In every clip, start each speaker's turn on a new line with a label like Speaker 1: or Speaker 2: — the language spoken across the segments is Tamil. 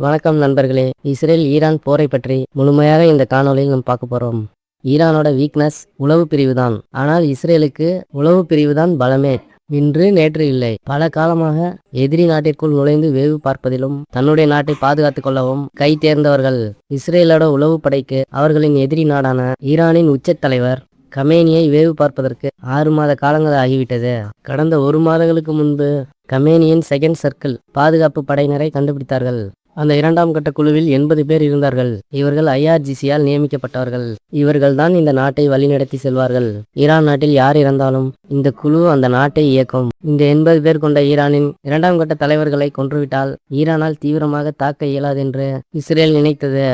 Speaker 1: வணக்கம் நண்பர்களே. இஸ்ரேல் ஈரான் போரை பற்றி முழுமையாக இந்த காணொளியில் நாம் பார்க்க போறோம். ஈரானோட வீக்னஸ் உளவு பிரிவு தான். ஆனால் இஸ்ரேலுக்கு உளவு பிரிவு தான் பலமே. இன்று நேற்று இல்லை, பல காலமாக எதிரி நாட்டிற்குள் நுழைந்து வேவு பார்ப்பதிலும் தன்னுடைய நாட்டை பாதுகாத்துக் கொள்ளவும் கை தேர்ந்தவர்கள். இஸ்ரேலோட உளவு படைக்கு அவர்களின் எதிரி நாடான ஈரானின் உச்ச தலைவர் கமேனியை வேவு பார்ப்பதற்கு 6 மாத காலங்கள் ஆகிவிட்டது. கடந்த 1 மாதங்களுக்கு முன்பு கமேனியின் செகண்ட் சர்க்கிள் பாதுகாப்பு படையினரை கண்டுபிடித்தார்கள். அந்த 2ஆம் கட்ட குழுவில் 80 பேர் இருந்தார்கள். இவர்கள் IRGC-யால் நியமிக்கப்பட்டவர்கள். இவர்கள் தான் இந்த நாட்டை வழிநடத்தி செல்வார்கள். ஈரான் நாட்டில் யார் இறந்தாலும் இந்த குழு அந்த நாட்டை இயக்கும். இந்த 80 பேர் கொண்ட ஈரானின் 2ஆம் கட்ட தலைவர்களை கொன்றுவிட்டால் ஈரானால் தீவிரமாக தாக்க இயலாதென்று இஸ்ரேல் நினைத்தது.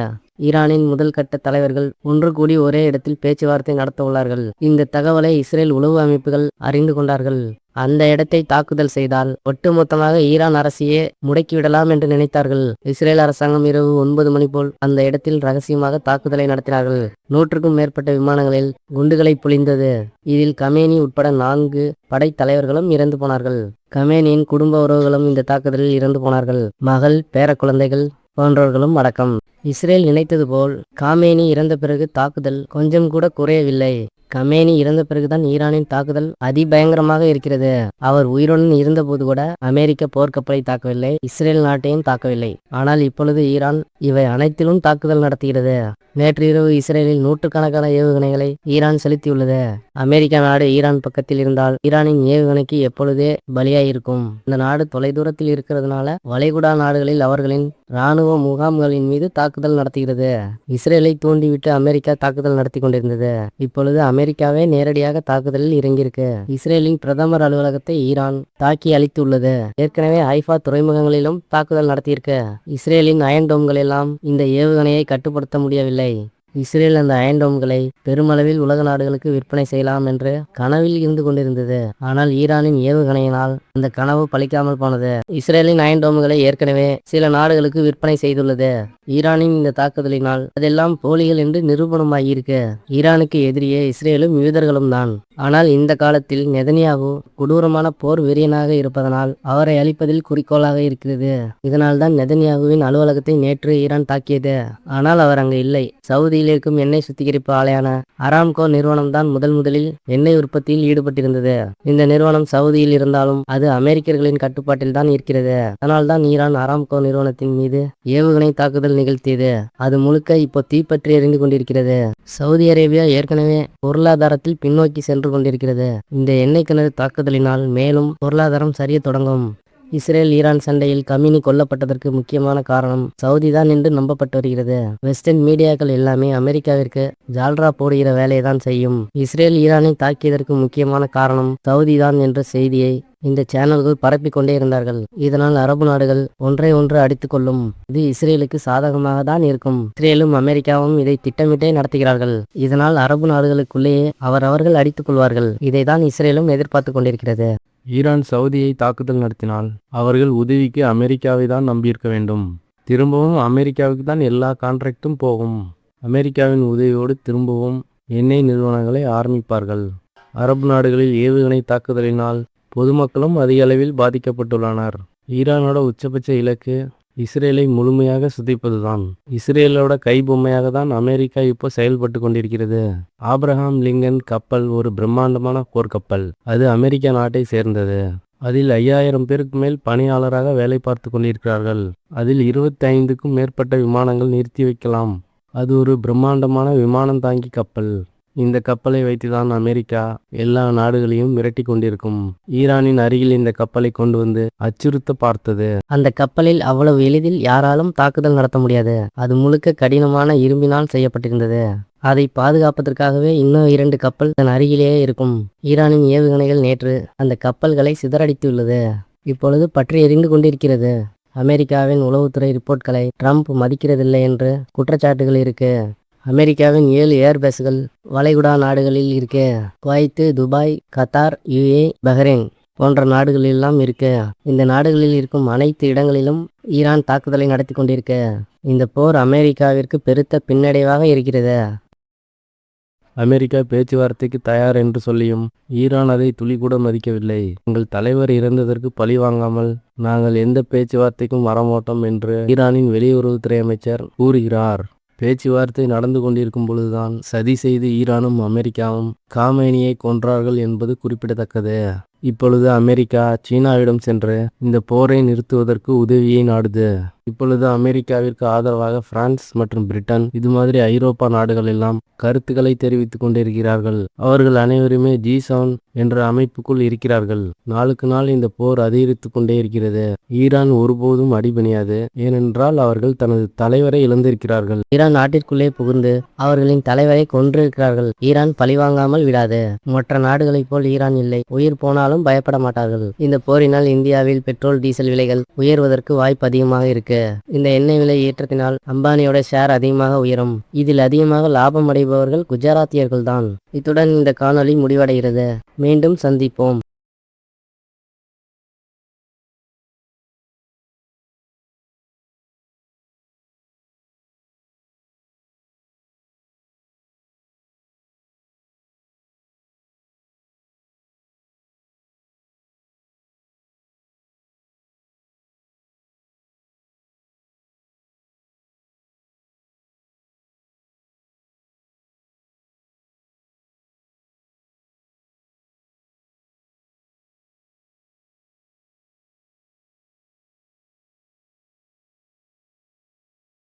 Speaker 1: ஈரானின் முதல் கட்ட தலைவர்கள் ஒன்று கூடி ஒரே இடத்தில் பேச்சுவார்த்தை நடத்த உள்ளார்கள். இந்த தகவலை இஸ்ரேல் உளவு அமைப்புகள் அறிந்து கொண்டார்கள். அந்த இடத்தை தாக்குதல் செய்தால் ஒட்டுமொத்தமாக ஈரான் அரசையே முடக்கிவிடலாம் என்று நினைத்தார்கள். இஸ்ரேல் அரசாங்கம் இரவு 9 மணி போல் அந்த இடத்தில் ரகசியமாக தாக்குதலை நடத்தினார்கள். 100க்கும் மேற்பட்ட விமானங்களில் குண்டுகளை பொழிந்தது. இதில் கமேனி உட்பட 4 படை தலைவர்களும் இறந்து போனார்கள். கமேனியின் குடும்ப உறவுகளும் இந்த தாக்குதலில் இறந்து போனார்கள். மகள், பேர குழந்தைகள் போன்றவர்களும் அடக்கம். இஸ்ரேல் நினைத்தது போல் காமேனி இறந்த பிறகு தாக்குதல் கொஞ்சம் கூட குறையவில்லை. கமேனி இறந்த பிறகுதான் ஈரானின் தாக்குதல் அதிபயங்கரமாக இருக்கிறது. அவர் உயிருடன் இருந்தபோது கூட அமெரிக்க போர்க்கப்பலை தாக்கவில்லை, இஸ்ரேல் நாட்டையும் தாக்கவில்லை. ஆனால் இப்பொழுது ஈரான் இவை அனைத்திலும் தாக்குதல் நடத்துகிறது. நேற்று இரவு இஸ்ரேலில் 100கணக்கான ஏவுகணைகளை ஈரான் செலுத்தியுள்ளது. அமெரிக்க நாடு ஈரான் பக்கத்தில் இருந்தால் ஈரானின் ஏவுகணைக்கு எப்பொழுதே பலியாயிருக்கும். இந்த நாடு தொலைதூரத்தில் இருக்கிறதுனால வளைகுடா நாடுகளில் அவர்களின் இராணுவ முகாம்களின் மீது தாக்குதல் நடத்துகிறது. இஸ்ரேலை தூண்டிவிட்டு அமெரிக்கா தாக்குதல் நடத்தி கொண்டிருந்தது. இப்பொழுது அமெரிக்காவே நேரடியாக தாக்குதலில் இறங்கியிருக்கு. இஸ்ரேலின் பிரதமர் அலுவலகத்தை ஈரான் தாக்கி அழித்துள்ளது. ஏற்கனவே ஹைஃபா துறைமுகங்களிலும் தாக்குதல் நடத்தியிருக்கு. இஸ்ரேலின் அயன் டோம்கள் எல்லாம் இந்த ஏவுகணையை கட்டுப்படுத்த முடியவில்லை. இஸ்ரேல் அந்த அயன் டோம்களை பெருமளவில் உலக நாடுகளுக்கு விற்பனை செய்யலாம் என்று கனவில் இருந்து கொண்டிருந்தது. ஆனால் ஈரானின் ஏவுகணையினால் அந்த கனவு பலிக்காமல் போனது. இஸ்ரேலின் அயன் டோம்களை ஏற்கனவே சில நாடுகளுக்கு விற்பனை செய்துள்ளது. ஈரானின் இந்த தாக்குதலினால் அதெல்லாம் போலிகள் என்று நிரூபணமாகியிருக்கு. ஈரானுக்கு எதிரியே இஸ்ரேலும் யூதர்களும் தான். ஆனால் இந்த காலத்தில் நெதன்யாகு கொடூரமான போர் வெறியனாக இருப்பதனால் அவரை அழிப்பதில் குறிக்கோளாக இருக்கிறது. இதனால் தான் நெதன்யாகுவின் அலுவலகத்தை நேற்று ஈரான் தாக்கியது. ஆனால் அவர் அங்கு இல்லை. சவுதியில் இருக்கும் எண்ணெய் சுத்திகரிப்பு ஆலையான அராம்கோ நிறுவனம் தான் முதலில் எண்ணெய் உற்பத்தியில் ஈடுபட்டிருந்தது. இந்த நிறுவனம் சவுதியில் இருந்தாலும் அது அமெரிக்கர்களின் கட்டுப்பாட்டில் தான் இருக்கிறது. அதனால் தான் ஈரான் அராம்கோ நிறுவனத்தின் மீது ஏவுகணை தாக்குதல் நிகழ்த்தியது. அது முழுக்க இப்போ தீப்பற்றி எரிந்து கொண்டிருக்கிறது. சவுதி அரேபியா ஏற்கனவே பொருளாதாரத்தில் பின்னோக்கி சென்று கொண்டிருக்கிறது. இந்த எண்ணெய் கிணறு தாக்குதலினால் மேலும் பொருளாதாரம் சரிய தொடங்கும். இஸ்ரேல் ஈரான் சண்டையில் கமீனி கொல்லப்பட்டதற்கு முக்கியமான காரணம் சவுதி தான் என்று நம்பப்பட்டு வருகிறது. வெஸ்டர்ன் மீடியாக்கள் எல்லாமே அமெரிக்காவிற்கு ஜால்ரா போடுகிற வேலையை தான் செய்யும். இஸ்ரேல் ஈரானை தாக்கியதற்கு முக்கியமான காரணம் சவுதி தான் என்ற செய்தியை இந்த சேனல்கள் பரப்பிக் கொண்டே இருந்தார்கள். இதனால் அரபு நாடுகள் ஒன்றை ஒன்று அடித்துக் கொள்ளும். இது இஸ்ரேலுக்கு சாதகமாக தான் இருக்கும். இஸ்ரேலும் அமெரிக்காவும் இதை திட்டமிட்டே நடத்துகிறார்கள். இதனால் அரபு நாடுகளுக்குள்ளேயே அவர்கள் அடித்துக் கொள்வார்கள். இதை தான் இஸ்ரேலும் எதிர்பார்த்து கொண்டிருக்கிறது.
Speaker 2: ஈரான் சவுதியை தாக்குதல் நடத்தினால் அவர்கள் உதவிக்கு அமெரிக்காவை தான் நம்பியிருக்க வேண்டும். திரும்பவும் அமெரிக்காவுக்கு தான் எல்லா கான்ட்ராக்டும் போகும். அமெரிக்காவின் உதவியோடு திரும்பவும் எண்ணெய் நிறுவனங்களை ஆரம்பிப்பார்கள். அரபு நாடுகளில் ஏவுகணை தாக்குதலினால் பொதுமக்களும் அதிக அளவில் பாதிக்கப்பட்டுள்ளனர். ஈரானோட உச்சபட்ச இலக்கு இஸ்ரேலை முழுமையாக சிதைப்பதுதான். இஸ்ரேலோட கைபொம்மையாக தான் அமெரிக்கா இப்போ செயல்பட்டு கொண்டிருக்கிறது. ஆப்ரஹாம் லிங்கன் கப்பல் ஒரு பிரம்மாண்டமான போர்க்கப்பல். அது அமெரிக்க நாட்டை சேர்ந்தது. அதில் 5000 பேருக்கு மேல் பணியாளராக வேலை பார்த்து கொண்டிருக்கிறார்கள். அதில் 25க்கும் மேற்பட்ட விமானங்கள் நிறுத்தி வைக்கலாம். அது ஒரு பிரம்மாண்டமான விமானம் தாங்கி கப்பல். இந்த கப்பலை வைத்துதான் அமெரிக்கா எல்லா நாடுகளையும் மிரட்டி கொண்டிருக்கும். ஈரானின் அருகில் இந்த கப்பலை கொண்டு வந்து அச்சுறுத்த பார்த்தது.
Speaker 1: அந்த கப்பலில் அவ்வளவு எளிதில் யாராலும் தாக்குதல் நடத்த முடியாது. அது முழுக்க கடினமான இரும்பினால் செய்யப்பட்டிருந்தது. அதை பாதுகாப்பதற்காகவே இன்னும் 2 கப்பல் தன் அருகிலேயே இருக்கும். ஈரானின் ஏவுகணைகள் நேற்று அந்த கப்பல்களை சிதறடித்துள்ளது. இப்பொழுது பற்றி எரிந்து கொண்டிருக்கிறது. அமெரிக்காவின் உளவுத்துறை ரிப்போர்ட்களை ட்ரம்ப் மதிக்கிறதில்லை என்று குற்றச்சாட்டுகள் இருக்கு. அமெரிக்காவின் 7 ஏர்பேஸ்கள் வளைகுடா நாடுகளில் இருக்கு. Kuwait, Dubai, Qatar, UAE, Bahrain போன்ற நாடுகளெல்லாம் இருக்கு. இந்த நாடுகளில் இருக்கும் அனைத்து இடங்களிலும் ஈரான் தாக்குதலை நடத்தி கொண்டிருக்கு. இந்த போர் அமெரிக்காவிற்கு பெருத்த பின்னடைவாக இருக்கிறது.
Speaker 2: அமெரிக்கா பேச்சுவார்த்தைக்கு தயார் என்று சொல்லியும் ஈரான் அதை துளி கூட மதிக்கவில்லை. எங்கள் தலைவர் இறந்ததற்கு பழி வாங்காமல் நாங்கள் எந்த பேச்சுவார்த்தைக்கும் வரமாட்டோம் என்று ஈரானின் வெளியுறவுத்துறை அமைச்சர் கூறுகிறார். பேச்சுவார்த்தை நடந்து கொண்டிருக்கும் பொழுதுதான் சதி செய்து ஈரானும் அமெரிக்காவும் காமேனியை கொன்றார்கள் என்பது குறிப்பிடத்தக்கது. இப்பொழுது அமெரிக்கா சீனாவிடம் சென்று இந்த போரை நிறுத்துவதற்கு உதவியை நாடுது. இப்பொழுது அமெரிக்காவிற்கு ஆதரவாக பிரான்ஸ் மற்றும் பிரிட்டன் இது மாதிரி ஐரோப்பா நாடுகள் எல்லாம் கருத்துக்களை தெரிவித்துக் கொண்டிருக்கிறார்கள். அவர்கள் அனைவருமே G7 என்ற அமைப்புக்குள் இருக்கிறார்கள். நாளுக்கு நாள் இந்த போர் அதிகரித்து கொண்டே இருக்கிறது. ஈரான் ஒருபோதும் அடிபணியாது. ஏனென்றால் அவர்கள் தனது தலைவரை இழந்திருக்கிறார்கள்.
Speaker 1: ஈரான் நாட்டிற்குள்ளே புகுந்து அவர்களின் தலைவரை கொன்றிருக்கிறார்கள். ஈரான் பழிவாங்காமல் விடாது. மற்ற நாடுகளைப் போல் ஈரான் இல்லை. உயிர் போனாலும் பயப்பட மாட்டார்கள். இந்த போரினால் இந்தியாவில் பெட்ரோல் டீசல் விலைகள் உயர்வதற்கு வாய்ப்பு அதிகமாக இருக்கு. இந்த எண்ணெய் விலை ஏற்றத்தினால் அம்பானியோட ஷேர் அதிகமாக உயரும். இதில் அதிகமாக லாபம் அடைபவர்கள் குஜராத்தியர்கள் தான். இத்துடன் இந்த காணொளி முடிவடைகிறது. மீண்டும் சந்திப்போம்.